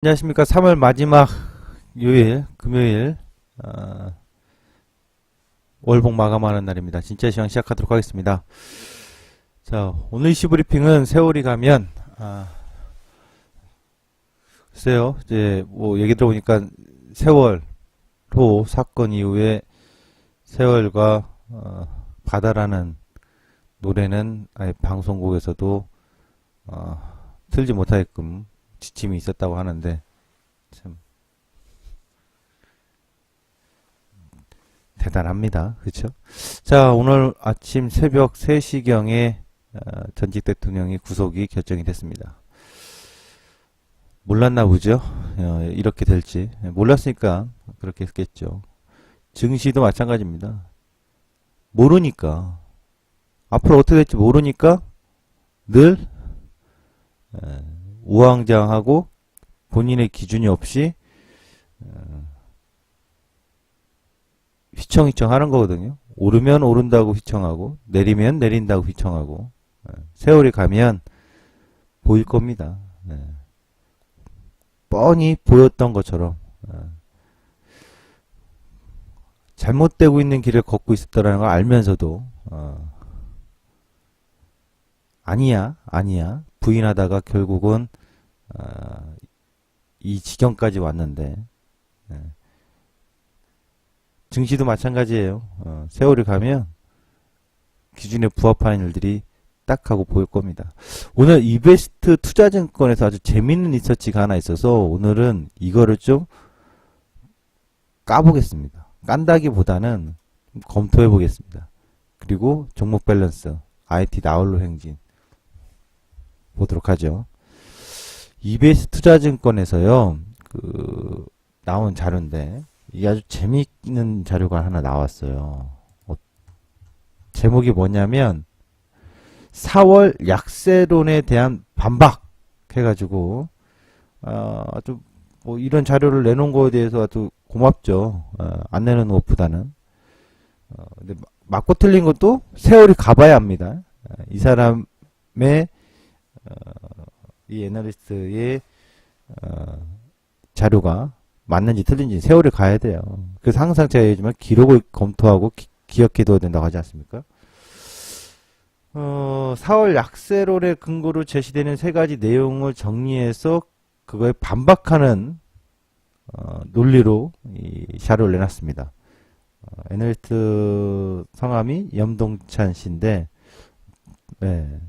안녕하십니까. 3월 마지막 요일, 금요일, 월복 마감하는 날입니다. 진짜 시황 시작하도록 하겠습니다. 자, 오늘 이슈 브리핑은 세월이 가면, 글쎄요, 이제, 뭐, 얘기 들어보니까 세월호 사건 이후에 세월과, 바다라는 노래는 아예 방송국에서도, 틀지 못하게끔 지침이 있었다고 하는데, 참, 대단합니다. 그렇죠? 자, 오늘 아침 새벽 3시경에 전직 대통령이 구속이 결정이 됐습니다. 몰랐나 보죠? 이렇게 될지. 몰랐으니까 그렇게 했겠죠. 증시도 마찬가지입니다. 모르니까. 앞으로 어떻게 될지 모르니까 늘 우왕좌왕하고 본인의 기준이 없이 휘청휘청 하는 거거든요. 오르면 오른다고 휘청하고 내리면 내린다고 휘청하고 세월이 가면 보일 겁니다. 뻔히 보였던 것처럼 잘못되고 있는 길을 걷고 있었다는 걸 알면서도 아니야 부인하다가 결국은 이 지경까지 왔는데 증시도 마찬가지예요. 세월이 가면 기준에 부합하는 일들이 딱 하고 보일 겁니다. 오늘 이베스트 투자증권에서 아주 재밌는 리서치가 하나 있어서 오늘은 이거를 좀 까보겠습니다. 깐다기보다는 검토해 보겠습니다. 그리고 종목 밸런스, IT 나홀로 행진 보도록 하죠. 이베스트 투자증권에서요, 나온 자료인데, 이게 아주 재미있는 자료가 하나 나왔어요. 제목이 뭐냐면 4월 약세론에 대한 반박 해가지고 아주 뭐 이런 자료를 내놓은 거에 대해서 아주 고맙죠. 안 내놓는 것보다는. 근데 맞고 틀린 것도 세월이 가봐야 합니다. 이 사람의 이 애널리스트의 자료가 맞는지 틀린지 세월이 가야 돼요. 그래서 항상 제가 얘기하지만 기록을 검토하고 기억해둬야 된다고 하지 않습니까? 4월 약세론의 근거로 제시되는 세 가지 내용을 정리해서 그거에 반박하는 논리로 이 자료를 내놨습니다. 애널리스트 성함이 염동찬 씨인데, 네.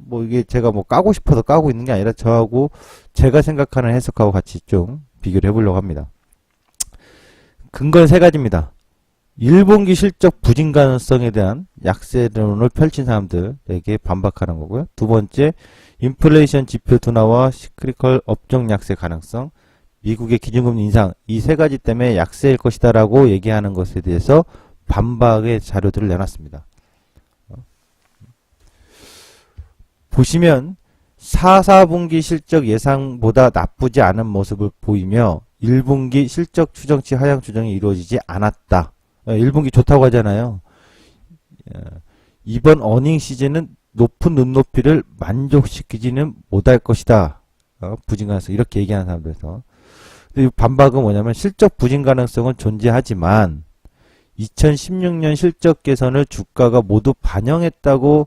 뭐 이게 제가 뭐 까고 싶어서 까고 있는 게 아니라 저하고 제가 생각하는 해석하고 같이 좀 비교를 해보려고 합니다. 근거는 세 가지입니다. 1분기 실적 부진 가능성에 대한 약세론을 펼친 사람들에게 반박하는 거고요. 두 번째, 인플레이션 지표 둔화와 시크리컬 업종 약세 가능성, 미국의 기준금리 인상, 이 세 가지 때문에 약세일 것이다 라고 얘기하는 것에 대해서 반박의 자료들을 내놨습니다. 보시면 4분기 실적 예상보다 나쁘지 않은 모습을 보이며 1분기 실적 추정치 하향 조정이 이루어지지 않았다. 1분기 좋다고 하잖아요. 이번 어닝 시즌은 높은 눈높이를 만족시키지는 못할 것이다. 부진 가능성 이렇게 얘기하는 사람들에서. 근데 반박은 뭐냐면 실적 부진 가능성은 존재하지만 2016년 실적 개선을 주가가 모두 반영했다고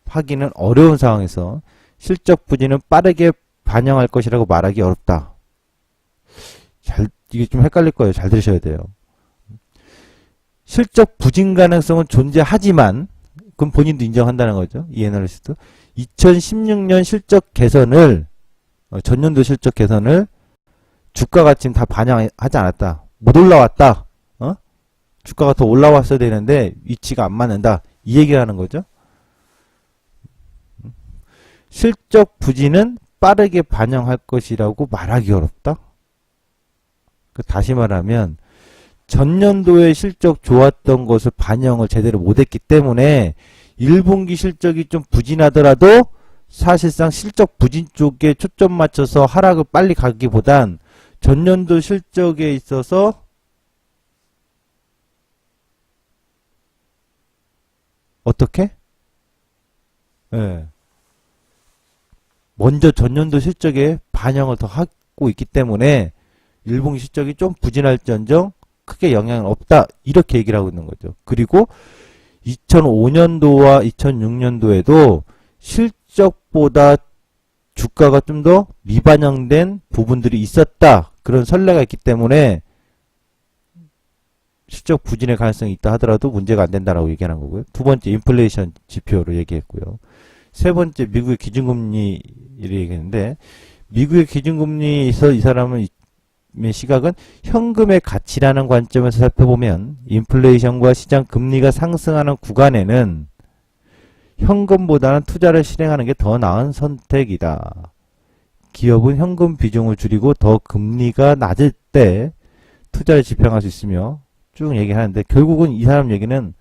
하기는 어려운 상황에서 실적 부진은 빠르게 반영할 것이라고 말하기 어렵다. 이게 좀 헷갈릴 거예요. 잘 들으셔야 돼요. 실적 부진 가능성은 존재하지만, 그럼 본인도 인정한다는 거죠. 이 애널리스트. 2016년 실적 개선을, 전년도 실적 개선을 주가가 지금 다 반영하지 않았다. 못 올라왔다. 주가가 더 올라왔어야 되는데 위치가 안 맞는다. 이 얘기를 하는 거죠. 실적 부진은 빠르게 반영할 것이라고 말하기 어렵다. 다시 말하면 전년도에 실적 좋았던 것을 반영을 제대로 못했기 때문에 1분기 실적이 좀 부진하더라도 사실상 실적 부진 쪽에 초점 맞춰서 하락을 빨리 가기보단 전년도 실적에 있어서 어떻게? 먼저 전년도 실적에 반영을 더 하고 있기 때문에 1분기 실적이 좀 부진할지언정 크게 영향은 없다. 이렇게 얘기를 하고 있는 거죠. 그리고 2005년도와 2006년도에도 실적보다 주가가 좀 더 미반영된 부분들이 있었다. 그런 선례가 있기 때문에 실적 부진의 가능성이 있다 하더라도 문제가 안 된다라고 얘기하는 거고요. 두 번째 인플레이션 지표로 얘기했고요. 세 번째 미국의 기준금리를 얘기했는데 미국의 기준금리에서 이 사람의 시각은 현금의 가치라는 관점에서 살펴보면 인플레이션과 시장 금리가 상승하는 구간에는 현금보다는 투자를 실행하는 게 더 나은 선택이다. 기업은 현금 비중을 줄이고 더 금리가 낮을 때 투자를 집행할 수 있으며 쭉 얘기하는데 결국은 이 사람 얘기는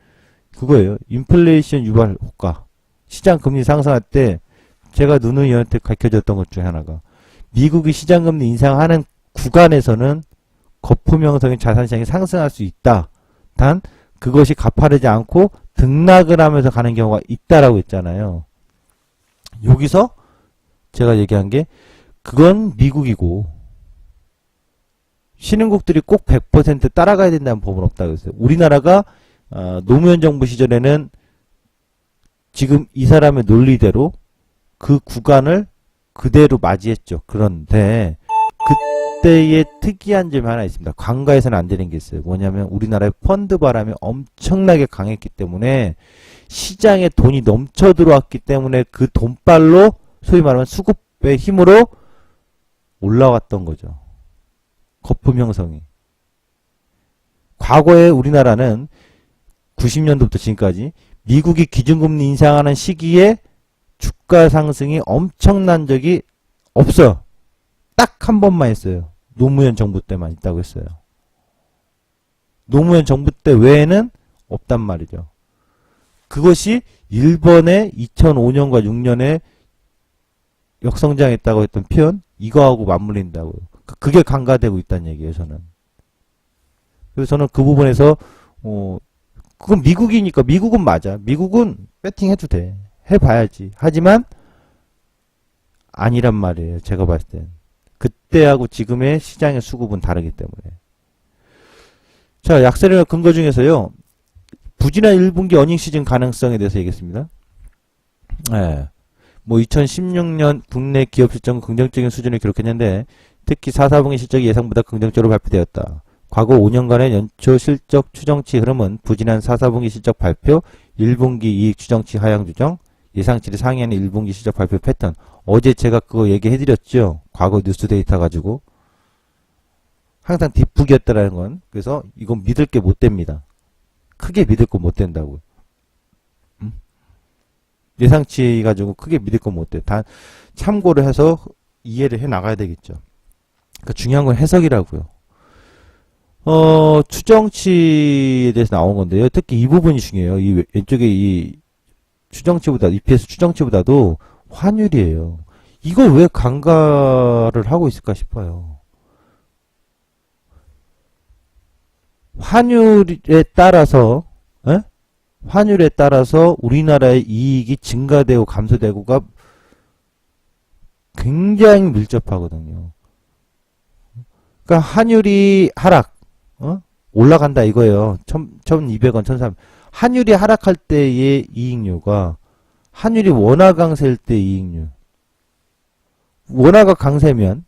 그거예요. 인플레이션 유발 효과. 시장 금리 상승할 때 제가 누누이한테 가르쳐줬던 것 중에 하나가 미국이 시장 금리 인상하는 구간에서는 거품 형성인 자산시장이 상승할 수 있다. 단 그것이 가파르지 않고 등락을 하면서 가는 경우가 있다라고 했잖아요. 여기서 제가 얘기한 게 그건 미국이고 신흥국들이 꼭 100% 따라가야 된다는 법은 없다고 했어요. 우리나라가 노무현 정부 시절에는 지금 이 사람의 논리대로 그 구간을 그대로 맞이했죠. 그런데 그때의 특이한 점이 하나 있습니다. 관가에서는 안 되는 게 있어요. 뭐냐면 우리나라의 펀드 바람이 엄청나게 강했기 때문에 시장에 돈이 넘쳐 들어왔기 때문에 그 돈발로 소위 말하면 수급의 힘으로 올라왔던 거죠. 거품 형성이. 과거에 우리나라는 90년도부터 지금까지 미국이 기준금리 인상하는 시기에 주가 상승이 엄청난 적이 없어요. 딱 한 번만 했어요. 노무현 정부 때만 있다고 했어요. 노무현 정부 때 외에는 없단 말이죠. 그것이 일본의 2005년과 6년에 역성장했다고 했던 표현 이거하고 맞물린다고요. 그게 간과되고 있다는 얘기예요. 저는. 그래서 저는 그 부분에서 그건 미국이니까 미국은 맞아. 미국은 배팅해도 돼. 해봐야지. 하지만 아니란 말이에요. 제가 봤을 땐. 그때하고 지금의 시장의 수급은 다르기 때문에. 자, 약세력 근거 중에서요. 부진한 1분기 어닝 시즌 가능성에 대해서 얘기했습니다. 네. 뭐 2016년 국내 기업 실적은 긍정적인 수준을 기록했는데 특히 4, 4분기 실적이 예상보다 긍정적으로 발표되었다. 과거 5년간의 연초 실적 추정치 흐름은 부진한 4, 4분기 실적 발표, 1분기 이익 추정치 하향 조정, 예상치를 상회하는 1분기 실적 발표 패턴. 어제 제가 그거 얘기해드렸죠. 과거 뉴스 데이터 가지고. 항상 뒷북이었다라는 건. 그래서 이건 믿을 게 못 됩니다. 크게 믿을 거 못 된다고요. 예상치 가지고 크게 믿을 거 못 돼. 단 참고를 해서 이해를 해 나가야 되겠죠. 그러니까 중요한 건 해석이라고요. 추정치에 대해서 나온 건데요. 특히 이 부분이 중요해요. 이 왼쪽에 이 추정치보다 EPS 추정치보다도 환율이에요. 이걸 왜 간과를 하고 있을까 싶어요. 환율에 따라서 환율에 따라서 우리나라의 이익이 증가되고 감소되고가 굉장히 밀접하거든요. 그러니까 환율이 하락, 올라간다 이거예요. 1,200원, 1,300원. 환율이 하락할 때의 이익률과 환율이 원화 강세일 때 이익률. 원화가 강세면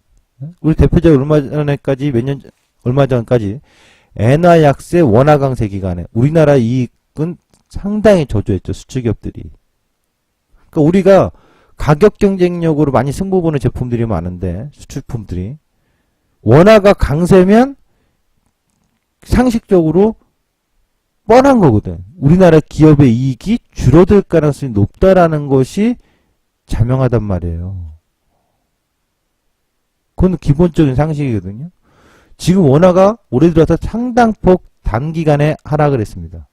우리 대표적으로 얼마 전까지 엔화 약세 원화 강세 기간에 우리나라 이익은 상당히 저조했죠. 수출기업들이. 그러니까 우리가 가격 경쟁력으로 많이 승부 보는 제품들이 많은데 수출품들이 원화가 강세면 상식적으로 뻔한 거거든. 우리나라 기업의 이익이 줄어들 가능성이 높다라는 것이 자명하단 말이에요. 그건 기본적인 상식이거든요. 지금 원화가 올해 들어서 상당폭 단기간에 하락을 했습니다.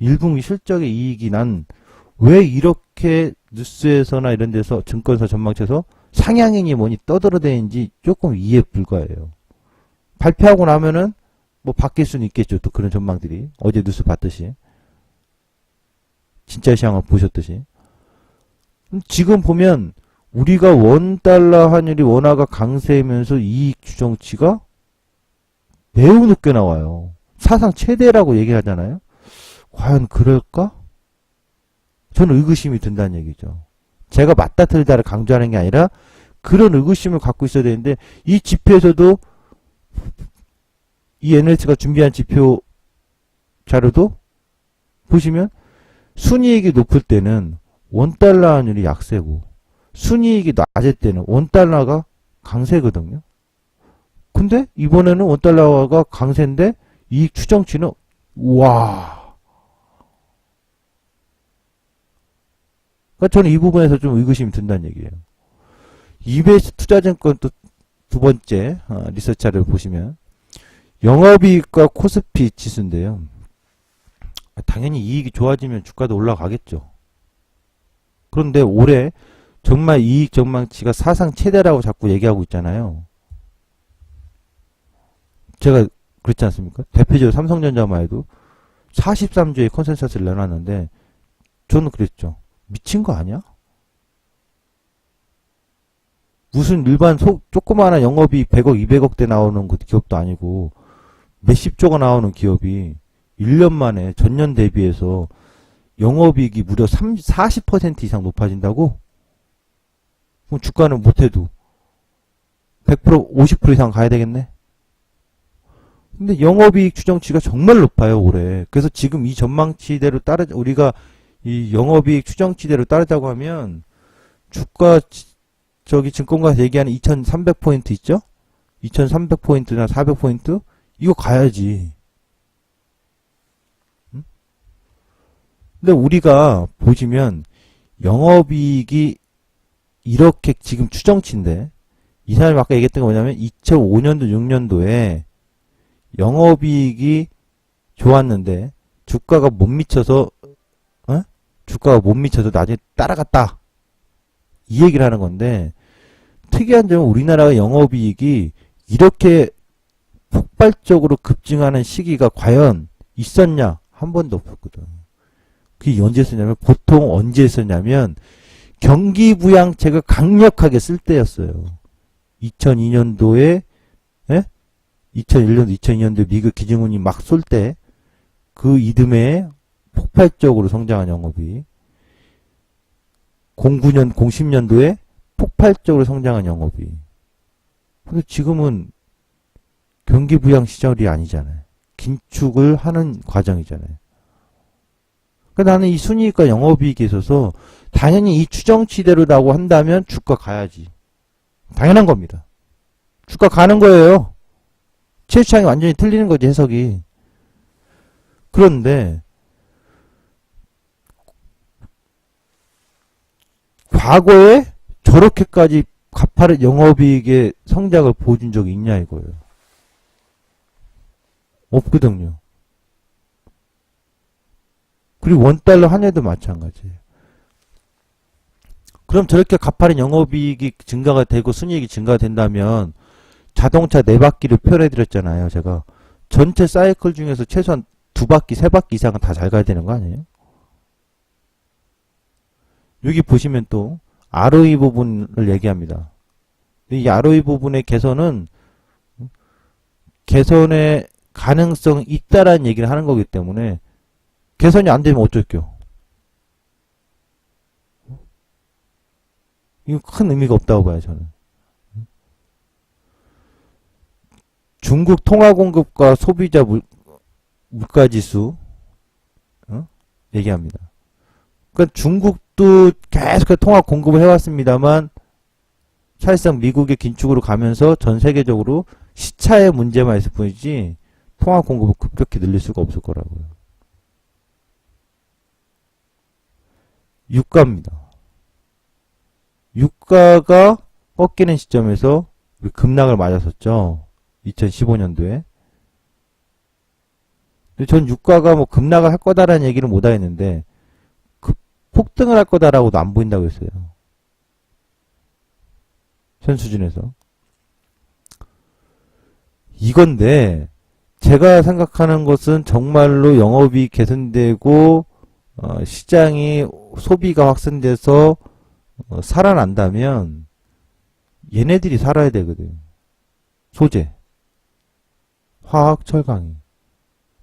1분기 실적의 이익이 난 왜 이렇게 뉴스에서나 이런 데서 증권사 전망치에서 상향이니 뭐니 떠들어대는지 조금 이해 불가해요. 발표하고 나면은 뭐 바뀔 수는 있겠죠. 또 그런 전망들이. 어제 뉴스 봤듯이. 진짜 시황을 보셨듯이. 지금 보면 우리가 원달러 환율이 원화가 강세면서 이익 추정치가 매우 높게 나와요. 사상 최대라고 얘기하잖아요. 과연 그럴까? 저는 의구심이 든다는 얘기죠. 제가 맞다 틀리다를 강조하는 게 아니라 그런 의구심을 갖고 있어야 되는데 이 지표에서도 이 NLS가 준비한 지표 자료도 보시면 순이익이 높을 때는 원달러 환율이 약세고 순이익이 낮을 때는 원달러가 강세거든요. 근데 이번에는 원달러가 강세인데 이익 추정치는 와. 그러니까 저는 이 부분에서 좀 의구심이 든다는 얘기예요. EBS 투자증권 또 두 번째 리서치를 보시면 영업이익과 코스피 지수인데요. 당연히 이익이 좋아지면 주가도 올라가겠죠. 그런데 올해 정말 이익 전망치가 사상 최대라고 자꾸 얘기하고 있잖아요. 제가 그렇지 않습니까? 대표적으로 삼성전자만 해도 43조의 컨센서스를 내놨는데 저는 그랬죠. 미친 거 아니야? 무슨 일반 조그마한 영업이익 100억, 200억대 나오는 기업도 아니고 몇십 조가 나오는 기업이 1년 만에 전년 대비해서 영업이익이 무려 40% 이상 높아진다고? 그럼 주가는 못해도 100%, 50% 이상 가야 되겠네? 근데 영업이익 추정치가 정말 높아요, 올해. 그래서 지금 이 전망치대로 우리가 이 영업이익 추정치대로 따르자고 하면 주가 증권가에서 얘기하는 2300포인트 있죠? 2300포인트나 400포인트? 이거 가야지. 응? 근데 우리가 보시면 영업이익이 이렇게 지금 추정치인데 이 사람이 아까 얘기했던 게 뭐냐면 2005년도 6년도에 영업이익이 좋았는데 주가가 못 미쳐서 나중에 따라갔다. 이 얘기를 하는 건데 특이한 점은 우리나라가 영업이익이 이렇게 폭발적으로 급증하는 시기가 과연 있었냐? 한 번도 없었거든. 그게 언제 있었냐면 보통 언제 있었냐면 경기부양책을 강력하게 쓸 때였어요. 2002년도에 2001년도 2002년도에 미국 기증운이 막 쏠 때 그 이듬해에 폭발적으로 성장한 영업이 09년 010년도에 폭발적으로 성장한 영업이 근데 지금은 경기부양 시절이 아니잖아요. 긴축을 하는 과정이잖아요. 그러니까 나는 이 순이익과 영업이익에 있어서 당연히 이 추정치대로라고 한다면 주가 가야지. 당연한 겁니다. 주가 가는 거예요. 최수창이 완전히 틀리는 거지, 해석이. 그런데 과거에 저렇게까지 가파른 영업이익의 성장을 보여준 적이 있냐 이거예요. 없거든요. 그리고 원달러 환율도 마찬가지예요. 그럼 저렇게 가파른 영업이익이 증가가 되고 순이익이 증가가 된다면 자동차 4바퀴를 표현해드렸잖아요. 제가 전체 사이클 중에서 최소한 2바퀴, 3바퀴 이상은 다 잘 가야 되는 거 아니에요? 여기 보시면 또 ROE 부분을 얘기합니다. 이 ROE 부분의 개선은 개선의 가능성이 있다라는 얘기를 하는 거기 때문에 개선이 안 되면 어쩔게요? 이거 큰 의미가 없다고 봐요, 저는. 중국 통화공급과 소비자 물가지수 얘기합니다. 그러니까 중국도 계속 통화 공급을 해왔습니다만 사실상 미국의 긴축으로 가면서 전 세계적으로 시차의 문제만 있을 뿐이지 통화 공급을 급격히 늘릴 수가 없을 거라고요. 유가입니다. 유가가 꺾이는 시점에서 급락을 맞았었죠. 2015년도에. 전 유가가 뭐 급락을 할 거다라는 얘기를 못 하겠는데 폭등을 할 거다라고도 안 보인다고 했어요. 현 수준에서. 이건데 제가 생각하는 것은 정말로 영업이 개선되고 시장이 소비가 확산돼서 살아난다면 얘네들이 살아야 되거든. 소재, 화학, 철강이.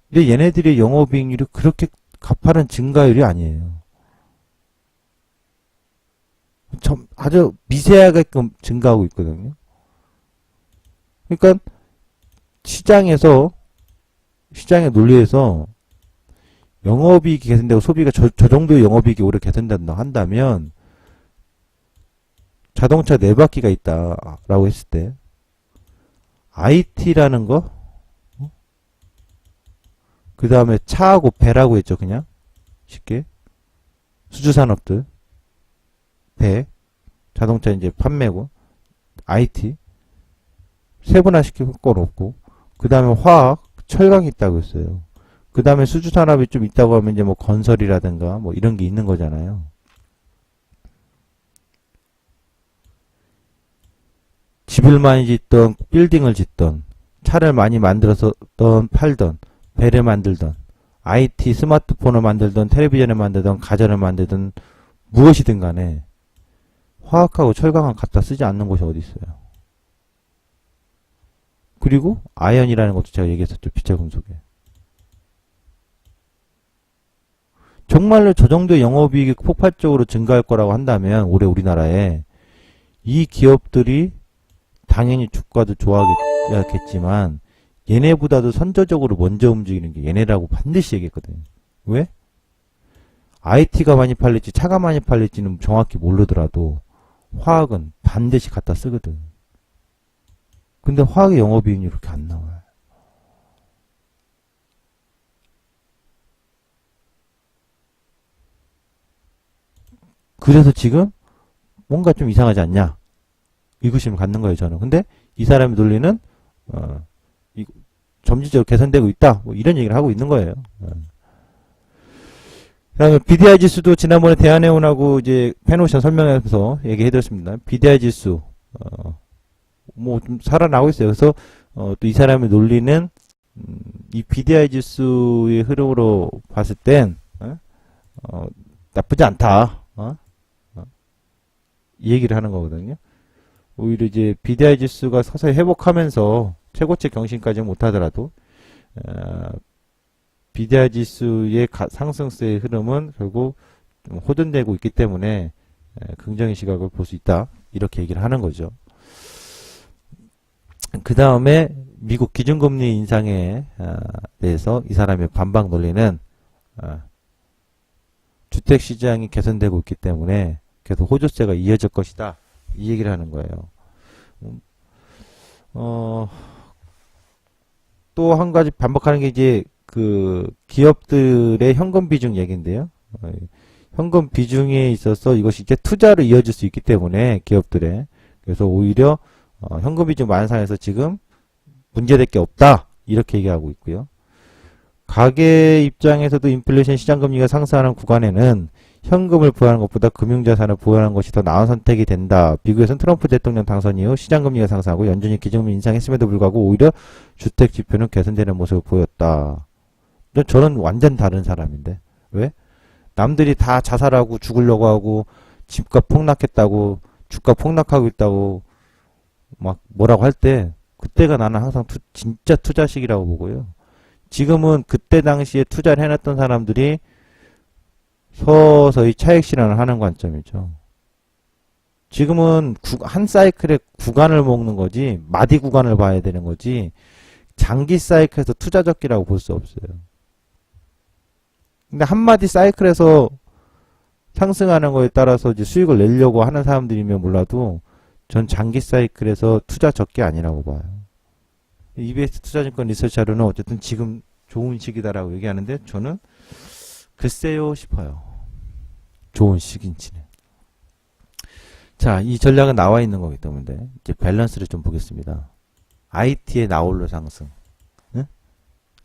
근데 얘네들의 영업이익률이 그렇게 가파른 증가율이 아니에요. 아주 미세하게끔 증가하고 있거든요. 그러니까 시장의 논리에서 영업이익이 개선되고 소비가 저 정도의 영업이익이 오래 개선된다 한다면 자동차 4바퀴가 있다라고 했을 때 IT라는 거, 그 다음에 차하고 배라고 했죠. 그냥 쉽게 수주산업들, 배, 자동차 이제 판매고 IT 세분화시킬 건 없고, 그 다음에 화학, 철강이 있다고 했어요. 그 다음에 수주산업이 좀 있다고 하면 이제 뭐 건설이라든가 뭐 이런 게 있는 거잖아요. 집을 많이 짓던, 빌딩을 짓던, 차를 많이 만들어서 팔던, 배를 만들던, IT, 스마트폰을 만들던, 텔레비전을 만들던, 가전을 만들던, 무엇이든 간에 화학하고 철강을 갖다 쓰지 않는 곳이 어디 있어요. 그리고 아연이라는 것도 제가 얘기했었죠. 비철금속에. 정말로 저 정도의 영업이익이 폭발적으로 증가할 거라고 한다면 올해 우리나라에 이 기업들이 당연히 주가도 좋아하겠지만 얘네보다도 선저적으로 먼저 움직이는 게 얘네라고 반드시 얘기했거든요. 왜? IT가 많이 팔릴지 차가 많이 팔릴지는 정확히 모르더라도 화학은 반드시 갖다 쓰거든. 근데 화학의 영업이익률이 이렇게 안 나와요. 그래서 지금 뭔가 좀 이상하지 않냐? 의구심을 갖는 거예요, 저는. 근데 이 사람의 논리는 점진적으로 개선되고 있다. 뭐 이런 얘기를 하고 있는 거예요. 그다음에 BDI 지수도 지난번에 대한해운하고 이제 패노션 설명하면서 얘기해드렸습니다. BDI 지수 뭐 좀 살아나고 있어요. 그래서 또 이 사람의 논리는 이 BDI 지수의 흐름으로 봤을 땐 나쁘지 않다. 이 얘기를 하는 거거든요. 오히려 이제 BDI 지수가 서서히 회복하면서 최고치 경신까지 못하더라도 BDI 지수의 상승세의 흐름은 결국 좀 호전되고 있기 때문에 긍정의 시각을 볼 수 있다. 이렇게 얘기를 하는 거죠. 그 다음에 미국 기준금리 인상에 대해서 이 사람의 반박 논리는 주택시장이 개선되고 있기 때문에 계속 호조세가 이어질 것이다. 이 얘기를 하는 거예요. 또 한 가지 반박하는 게 이제 그 기업들의 현금 비중 얘기인데요. 현금 비중에 있어서 이것이 이제 투자로 이어질 수 있기 때문에 기업들의 그래서 오히려 현금 비중 완상에서 지금 문제될 게 없다 이렇게 얘기하고 있고요. 가계 입장에서도 인플레이션 시장금리가 상승하는 구간에는 현금을 보유하는 것보다 금융자산을 보유하는 것이 더 나은 선택이 된다. 미국에서는 트럼프 대통령 당선 이후 시장금리가 상승하고 연준이 기준금리 인상했음에도 불구하고 오히려 주택 지표는 개선되는 모습을 보였다. 저는 완전 다른 사람인데 왜? 남들이 다 자살하고 죽으려고 하고 집값 폭락했다고 주가 폭락하고 있다고 막 뭐라고 할 때 그때가 나는 항상 진짜 투자 시기라고 보고요. 지금은 그때 당시에 투자를 해놨던 사람들이 서서히 차익 실현을 하는 관점이죠. 지금은 한 사이클에 구간을 먹는 거지 마디 구간을 봐야 되는 거지 장기 사이클에서 투자 적기라고 볼 수 없어요. 근데 한마디 사이클에서 상승하는 거에 따라서 이제 수익을 내려고 하는 사람들이면 몰라도 전 장기 사이클에서 투자 적기 아니라고 봐요. EBS 투자증권 리서치 자료는 어쨌든 지금 좋은 시기다라고 얘기하는데 저는 글쎄요 싶어요. 좋은 시기인지는. 자, 이 전략은 나와 있는 거기 때문에 이제 밸런스를 좀 보겠습니다. IT의 나홀로 상승. 응?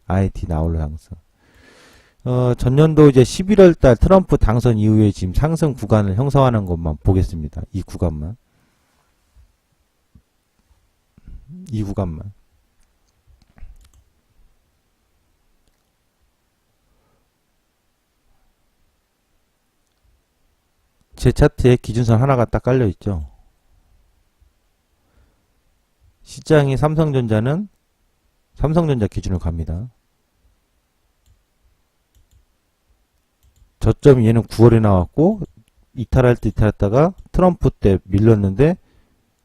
IT 나홀로 상승. 전년도 이제 11월 달 트럼프 당선 이후에 지금 상승 구간을 형성하는 것만 보겠습니다. 이 구간만. 이 구간만. 제 차트에 기준선 하나가 딱 깔려 있죠. 시장이 삼성전자는 삼성전자 기준으로 갑니다. 저점이 얘는 9월에 나왔고 이탈할 때 이탈했다가 트럼프 때 밀렸는데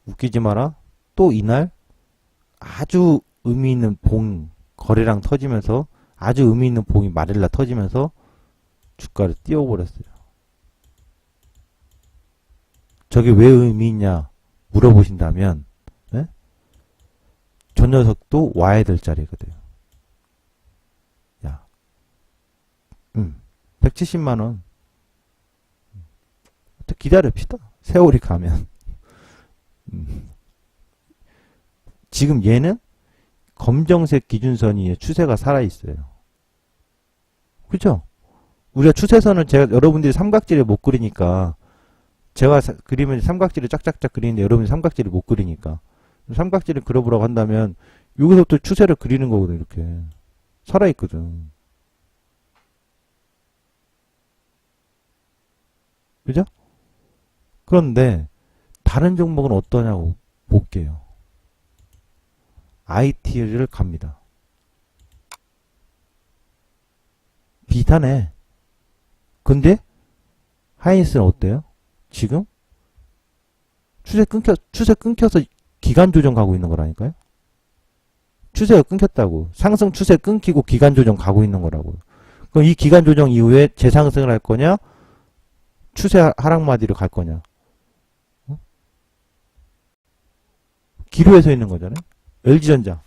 웃기지 마라. 또 이날 아주 의미 있는 봉 거래량 터지면서 아주 의미 있는 봉이 마릴라 터지면서 주가를 띄워버렸어요. 저게 왜 의미 있냐 물어보신다면 네? 저 녀석도 와야 될 자리거든요. 야, 170만원 기다립시다. 세월이 가면 지금 얘는 검정색 기준선이 추세가 살아있어요. 그죠? 우리가 추세선을 제가 여러분들이 삼각지를 못 그리니까 제가 그리면 삼각지를 짝짝짝 그리는데 여러분이 삼각지를 못 그리니까 삼각지를 그려보라고 한다면 여기서부터 추세를 그리는 거거든. 이렇게 살아있거든. 그죠? 그런데 다른 종목은 어떠냐고 볼게요. IT를 갑니다. 비슷하네. 근데 하이닉스는 어때요? 지금 추세 끊겨서 기간 조정 가고 있는 거라니까요. 추세가 끊겼다고. 상승 추세 끊기고 기간 조정 가고 있는 거라고요. 그럼 이 기간 조정 이후에 재상승을 할 거냐? 추세 하락마디로 갈 거냐? 기로에 서 있는 거잖아요. LG전자.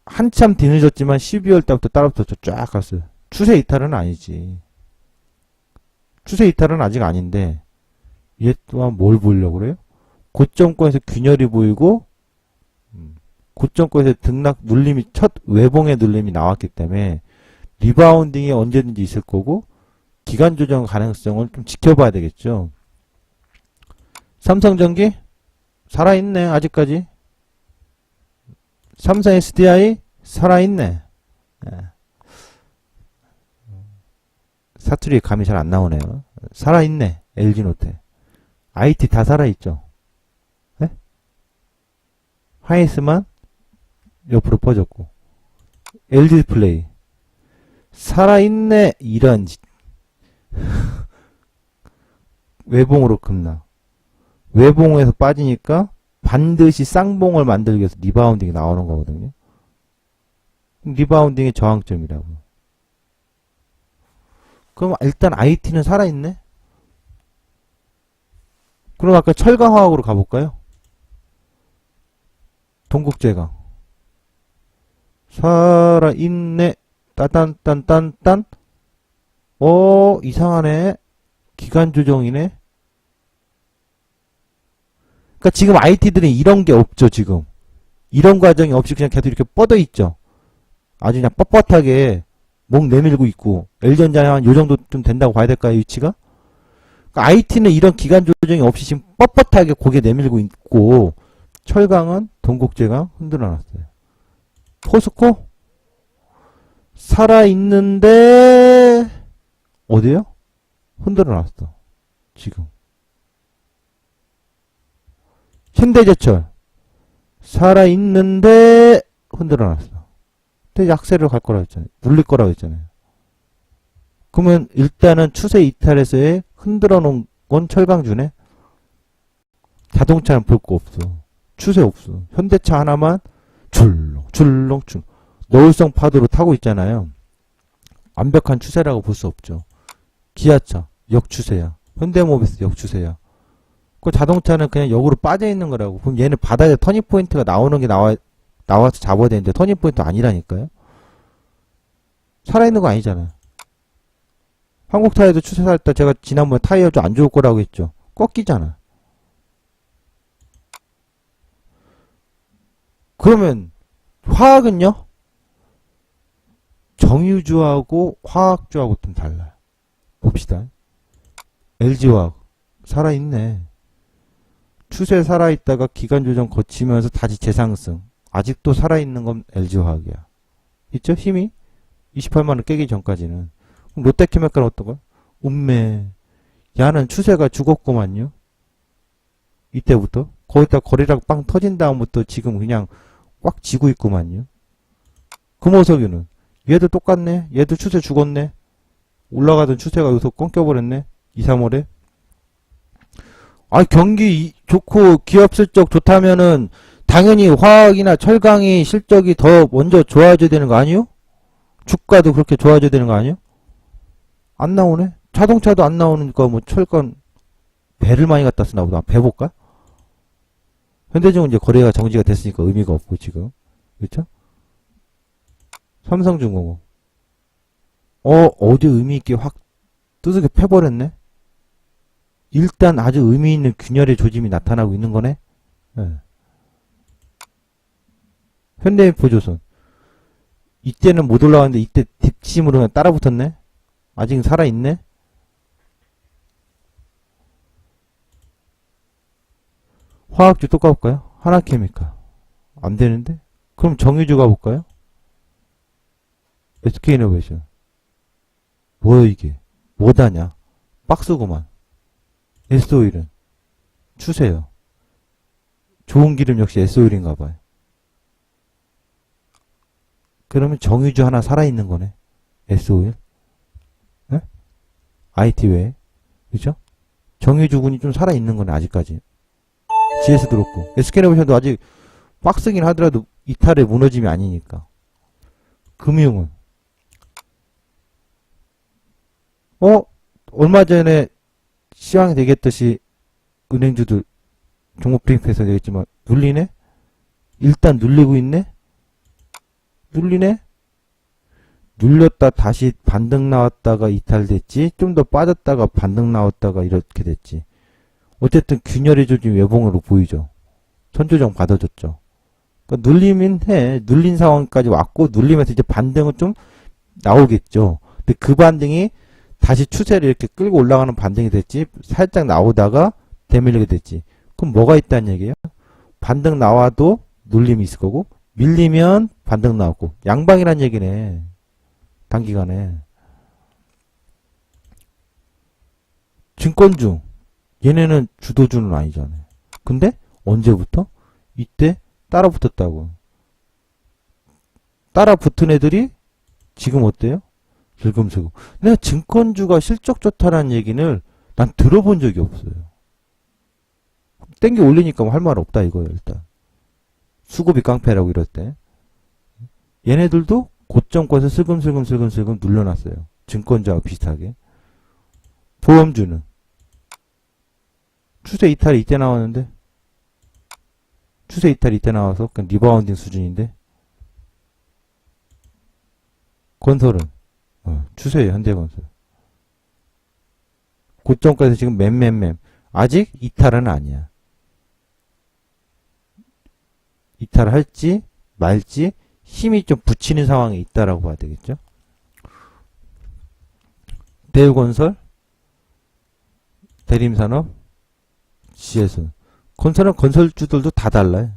한참 뒤늦었지만 12월 달부터 따라붙었죠. 쫙 갔어요. 추세 이탈은 아니지. 추세 이탈은 아직 아닌데 얘 또한 뭘 보려고 그래요? 고점권에서 균열이 보이고 고점권에서 등락 눌림이 첫 외봉의 눌림이 나왔기 때문에 리바운딩이 언제든지 있을 거고 기간 조정 가능성을 좀 지켜봐야 되겠죠. 삼성전기 살아있네. 아직까지. 삼성 SDI 살아있네. 사투리 감이 잘 안 나오네요. 살아있네. LG노태. IT 다 살아있죠. 네? 하이스만 옆으로 퍼졌고 LG디스플레이 살아있네. 이런 외봉으로 급락. 외봉에서 빠지니까 반드시 쌍봉을 만들기 위해서 리바운딩이 나오는 거거든요. 리바운딩의 저항점이라고. 그럼 일단 IT는 살아있네? 그럼 아까 철강화학으로 가볼까요? 동국제강. 살아있네. 따단딴딴딴. 이상하네. 기간 조정이네. 그러니까 지금 IT들은 이런 게 없죠, 지금. 이런 과정이 없이 그냥 계속 이렇게 뻗어 있죠. 아주 그냥 뻣뻣하게 목 내밀고 있고, LG전자는 한 요 정도 좀 된다고 봐야 될까요, 위치가? 그러니까 IT는 이런 기간 조정이 없이 지금 뻣뻣하게 고개 내밀고 있고, 철강은 동국제강 흔들어 놨어요. 포스코? 살아있는데, 어디요? 흔들어 놨어. 지금. 현대제철 살아있는데 흔들어놨어. 근데 약세를 갈 거라고 했잖아요. 눌릴 거라고 했잖아요. 그러면 일단은 추세 이탈에서의 흔들어 놓은 건 철강주네. 자동차는 볼 거 없어. 추세 없어. 현대차 하나만 줄렁 노을성 파도로 타고 있잖아요. 완벽한 추세라고 볼 수 없죠. 기아차 역추세야. 현대모비스 역추세야. 그 자동차는 그냥 역으로 빠져있는 거라고. 그럼 얘는 바닥에 터닝포인트가 나오는 게 나와서 잡아야 되는데 터닝포인트 아니라니까요. 살아있는 거 아니잖아요. 한국타이어도 추세 살 때 제가 지난번에 타이어 좀 안 좋을 거라고 했죠. 꺾이잖아. 그러면 화학은요? 정유주하고 화학주하고 좀 달라요. 봅시다. LG화학 살아있네. 추세 살아있다가 기간 조정 거치면서 다시 재상승. 아직도 살아있는 건 LG화학이야. 있죠? 힘이? 28만원 깨기 전까지는. 그럼 롯데케미칼은 어떤가? 음매. 야는 추세가 죽었구만요. 이때부터. 거기다 거래량 빵 터진 다음부터 지금 그냥 꽉 쥐고 있구만요. 금호석유는 얘도 똑같네. 얘도 추세 죽었네. 올라가던 추세가 여기서 꺾여버렸네. 2, 3월에. 아, 경기 좋고 기업 실적 좋다면은 당연히 화학이나 철강이 실적이 더 먼저 좋아져야 되는 거 아니요? 주가도 그렇게 좋아져야 되는 거 아니요? 안 나오네. 자동차도 안 나오니까 뭐 철강 배를 많이 갖다 쓰나 보다. 배 볼까? 현대중은 이제 거래가 정지가 됐으니까 의미가 없고 지금. 그렇죠? 삼성중공업. 어디 의미 있게 확 두들겨 패버렸네. 일단 아주 의미 있는 균열의 조짐이 나타나고 있는 거네. 네. 현대인포조선. 이때는 못 올라왔는데 이때 뒷심으로 그냥 따라붙었네. 아직 살아있네. 화학주 또 가볼까요? 하나케미칼. 안 되는데? 그럼 정유주 가볼까요? SK이노베이션. 뭐야 이게? 뭐다냐? 박스구만. S오일은 추세요. 좋은 기름 역시 S오일인가 봐요. 그러면 정유주 하나 살아있는 거네. S오일. 네? IT 외에. 그죠? 정유주군이 좀 살아있는 거네, 아직까지. GS도 그렇고. SK이노베이션도 아직 박스긴 하더라도 이탈의 무너짐이 아니니까. 금융은. 얼마 전에 시황이 되겠듯이 은행주들 종목 브리핑에서 되겠지만 눌리네? 일단 눌리고 있네? 눌리네? 눌렸다 다시 반등 나왔다가 이탈됐지, 좀 더 빠졌다가 반등 나왔다가 이렇게 됐지. 어쨌든 균열의 조짐 외봉으로 보이죠. 선조정 받아줬죠. 그러니까 눌리면 해. 눌린 상황까지 왔고 눌리면서 이제 반등은 좀 나오겠죠. 근데 그 반등이 다시 추세를 이렇게 끌고 올라가는 반등이 됐지, 살짝 나오다가 대밀리게 됐지. 그럼 뭐가 있다는 얘기예요? 반등 나와도 눌림이 있을 거고, 밀리면 반등 나왔고, 양방이란 얘기네. 단기간에. 증권주. 얘네는 주도주는 아니잖아요. 근데 언제부터? 이때 따라 붙었다고. 따라 붙은 애들이 지금 어때요? 슬금슬금. 내가 증권주가 실적 좋다라는 얘기는 난 들어본 적이 없어요. 땡겨 올리니까 뭐 할 말 없다 이거예요, 일단. 수급이 깡패라고 이럴 때. 얘네들도 고점권에서 슬금슬금 눌러놨어요. 증권주와 비슷하게. 보험주는 추세 이탈이 이때 나왔는데, 추세 이탈이 이때 나와서 그냥 리바운딩 수준인데, 건설은 추세예요. 현대건설. 고점까지 지금 맴. 아직 이탈은 아니야. 이탈할지 말지 힘이 좀 붙이는 상황에 있다라고 봐야 되겠죠. 대우건설, 대림산업, GS. 건설은 건설주들도 다 달라요.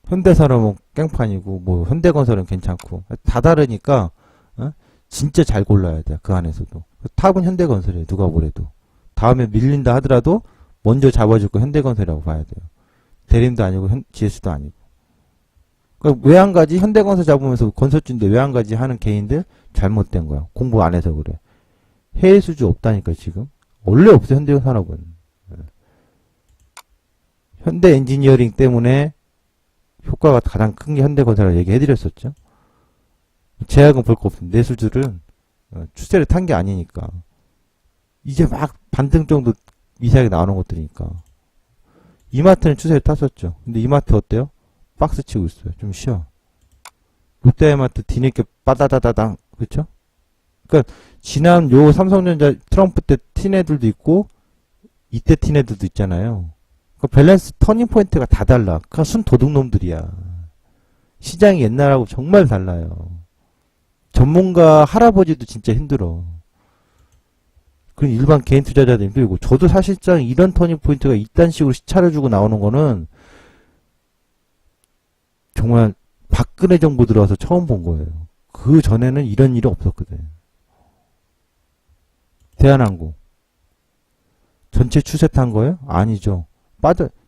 현대산업은 깽판이고, 뭐 현대건설은 괜찮고, 다 다르니까 진짜 잘 골라야 돼. 그 안에서도. 탑은 현대건설이에요. 누가 뭐래도. 다음에 밀린다 하더라도 먼저 잡아줄 거 현대건설이라고 봐야 돼요. 대림도 아니고 GS도 아니고. 그러니까 왜 한 가지 현대건설 잡으면서 건설주인데 왜 한 가지 하는 개인들 잘못된 거야. 공부 안 해서 그래. 해외 수주 없다니까 지금. 원래 없어 현대산업은. 현대 엔지니어링 때문에 효과가 가장 큰 게 현대건설이라고 얘기해드렸었죠. 제약은 볼 거 없습니다. 내수들은 추세를 탄 게 아니니까. 이제 막 반등 정도 미세하게 나오는 것들이니까. 이마트는 추세를 탔었죠. 근데 이마트 어때요? 박스 치고 있어요. 좀 쉬어. 롯데이마트 뒤늦게 빠다다다당. 그쵸? 그니까 지난 요 삼성전자 트럼프 때 튄 애들도 있고 이때 튄 애들도 있잖아요. 그 밸런스 터닝 포인트가 다 달라. 그냥 순 도둑놈들이야. 시장이 옛날하고 정말 달라요. 전문가 할아버지도 진짜 힘들어. 그럼 일반 개인 투자자도 힘들고. 저도 사실상 이런 터닝 포인트가 이딴 식으로 시차를 주고 나오는 거는 정말 박근혜 정부 들어와서 처음 본 거예요. 그 전에는 이런 일이 없었거든. 대한항공 전체 추세 탄 거예요? 아니죠.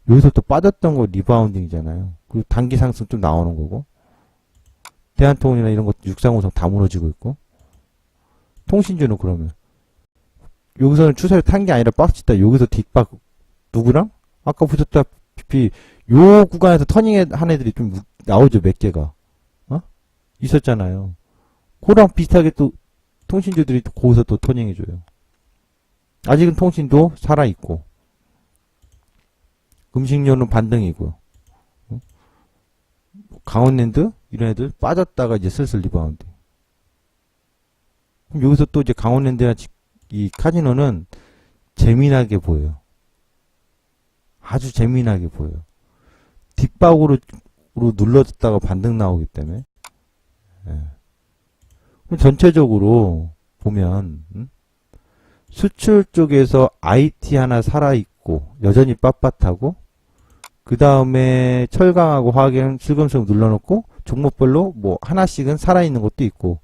여기서 또 빠졌던 거 리바운딩이잖아요. 그리고 단기 상승 좀 나오는 거고. 대한통운이나 이런 것 6350 다 무너지고 있고. 통신주는 그러면 여기서는 추세를 탄 게 아니라 박스 치다 여기서 뒷박 누구랑? 아까 보셨다시피 요 구간에서 터닝 한 애들이 좀 나오죠. 몇 개가 있었잖아요. 그랑 비슷하게 또 통신주들이 또 거기서 또 터닝해줘요. 아직은 통신도 살아있고 음식료는 반등이고요. 강원랜드 이런 애들 빠졌다가 이제 슬슬 리바운드. 그럼 여기서 또 이제 강원랜드나 이 카지노는 재미나게 보여요. 아주 재미나게 보여요. 뒷박으로 눌러졌다가 반등 나오기 때문에. 예. 그럼 전체적으로 보면 수출 쪽에서 IT 하나 살아있고 여전히 빳빳하고 그 다음에 철강하고 화학은 슬금슬금 눌러놓고 종목별로 뭐 하나씩은 살아있는 것도 있고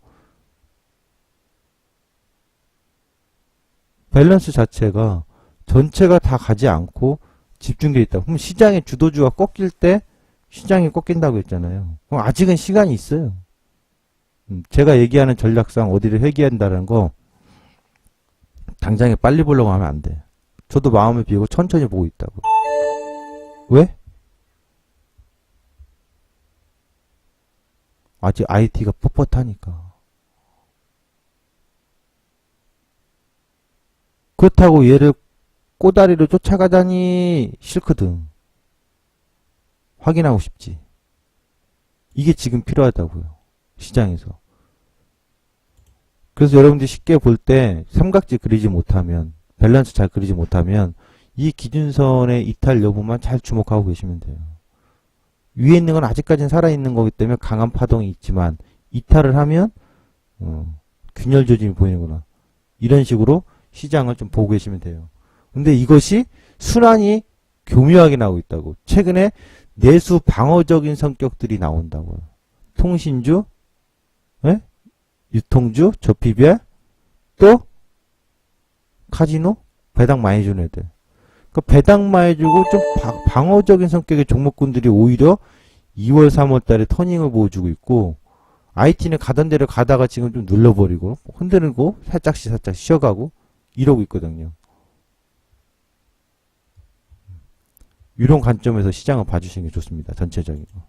밸런스 자체가 전체가 다 가지 않고 집중되어 있다. 그럼 시장의 주도주가 꺾일 때 시장이 꺾인다고 했잖아요. 그럼 아직은 시간이 있어요. 제가 얘기하는 전략상 어디를 회귀한다는 거 당장에 빨리 보려고 하면 안 돼. 저도 마음을 비우고 천천히 보고 있다고. 왜? 아직 IT가 뻣뻣하니까. 그렇다고 얘를 꼬다리로 쫓아가다니 싫거든. 확인하고 싶지. 이게 지금 필요하다고요. 시장에서. 그래서 여러분들이 쉽게 볼 때 삼각지 그리지 못하면 밸런스 잘 그리지 못하면 이 기준선의 이탈 여부만 잘 주목하고 계시면 돼요. 위에 있는 건 아직까지는 살아있는 거기 때문에 강한 파동이 있지만 이탈을 하면 균열 조짐이 보이는구나. 이런 식으로 시장을 좀 보고 계시면 돼요. 근데 이것이 순환이 교묘하게 나오고 있다고. 최근에 내수 방어적인 성격들이 나온다고요. 통신주, 예? 유통주, 저피별, 또 카지노, 배당 많이 주는 애들. 그 배당 많이 주고 좀 방어적인 성격의 종목군들이 오히려 2월, 3월 달에 터닝을 보여주고 있고 IT는 가던 대로 가다가 지금 좀 눌러버리고 흔들고 살짝씩 쉬어가고 이러고 있거든요. 이런 관점에서 시장을 봐주시는 게 좋습니다. 전체적인 거.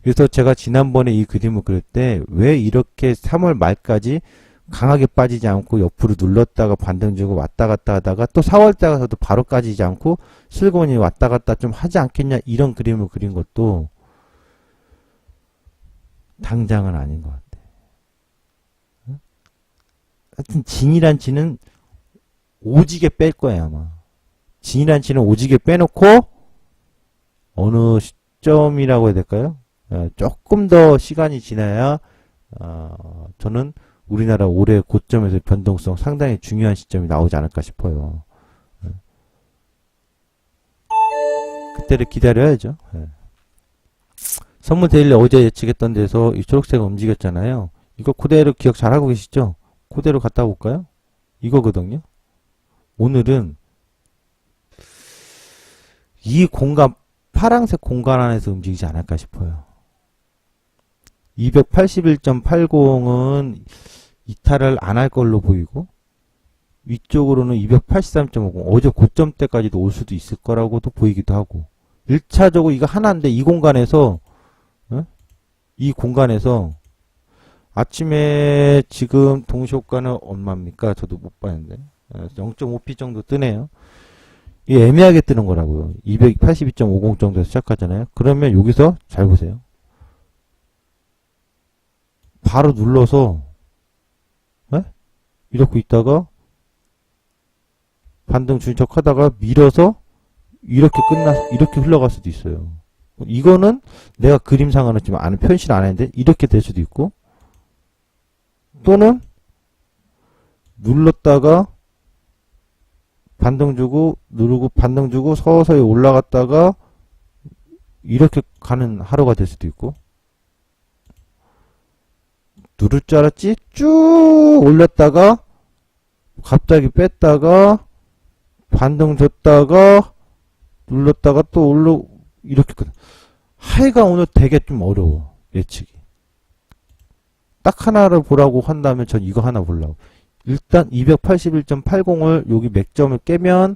그래서 제가 지난번에 이 그림을 그릴 때 왜 이렇게 3월 말까지 강하게 빠지지 않고 옆으로 눌렀다가 반등 주고 왔다 갔다 하다가 또 4월 달 가서도 바로 까지지 않고 슬그머니 왔다 갔다 좀 하지 않겠냐 이런 그림을 그린 것도 당장은 아닌 것 같아. 하여튼 진이란 치는 오지게 뺄 거예요 아마. 진이란 치는 오지게 빼놓고 어느 시점이라고 해야 될까요? 조금 더 시간이 지나야 저는 우리나라 올해 고점에서 변동성 상당히 중요한 시점이 나오지 않을까 싶어요. 그때를 기다려야죠. 선물 데일리 어제 예측했던 데서 이 초록색 움직였잖아요. 이거 그대로 기억 잘하고 계시죠? 그대로 갔다 볼까요? 이거거든요. 오늘은 이 공간 파란색 공간 안에서 움직이지 않을까 싶어요. 281.80은 이탈을 안 할 걸로 보이고 위쪽으로는 283.50 어제 고점 때까지도 올 수도 있을 거라고도 보이기도 하고 1차적으로 이거 하나인데 이 공간에서 이 공간에서 아침에 지금 동시효과는 얼마입니까? 저도 못 봤는데 0.5p 정도 뜨네요. 이게 애매하게 뜨는 거라고요. 282.50 정도에서 시작하잖아요. 그러면 여기서 잘 보세요. 바로 눌러서 이렇게 있다가 반등 주인 척 하다가 밀어서 이렇게 이렇게 흘러갈 수도 있어요. 이거는 내가 그림상으로 지금 표시를 안 했는데 이렇게 될 수도 있고 또는 눌렀다가 반등 주고 누르고 반등 주고 서서히 올라갔다가 이렇게 가는 하루가 될 수도 있고 누를 줄 알았지? 쭉 올렸다가 갑자기 뺐다가 반등 줬다가 눌렀다가 또 올라 이렇게 하이가 오늘 되게 좀 어려워. 예측이. 딱 하나를 보라고 한다면 전 이거 하나 보려고. 일단 281.80을 여기 맥점을 깨면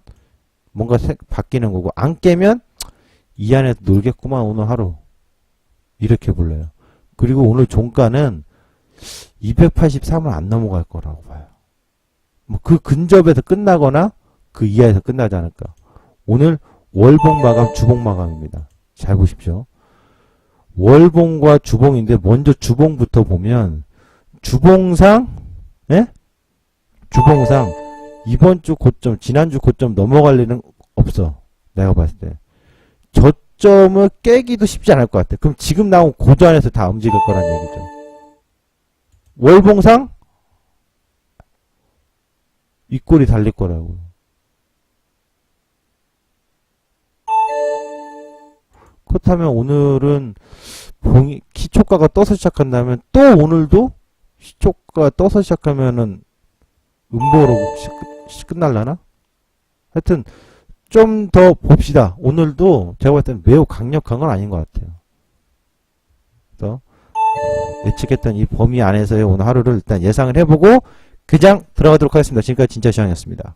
뭔가 바뀌는 거고, 안 깨면 이 안에서 놀겠구만 오늘 하루. 이렇게 볼래요. 그리고 오늘 종가는 283을 안 넘어갈 거라고 봐요. 뭐 그 근접에서 끝나거나 그 이하에서 끝나지 않을까. 오늘 월봉 마감, 주봉 마감입니다. 잘 보십시오. 월봉과 주봉인데 먼저 주봉부터 보면 주봉상, 예? 주봉상 이번 주 고점, 지난주 고점 넘어갈 일은 없어. 내가 봤을 때. 저점을 깨기도 쉽지 않을 것 같아. 그럼 지금 나온 고도 안에서 다 움직일 거란 얘기죠. 월봉상 이 꼴이 달릴 거라고. 그렇다면 오늘은 시초가가 떠서 시작한다면 또 오늘도 시초가 떠서 시작하면은 음보로 끝날라나? 하여튼 좀 더 봅시다. 오늘도 제가 봤을 땐 매우 강력한 건 아닌 것 같아요. 그래서 예측했던 이 범위 안에서의 오늘 하루를 일단 예상을 해보고 그냥 들어가도록 하겠습니다. 지금까지 진짜 시황이었습니다.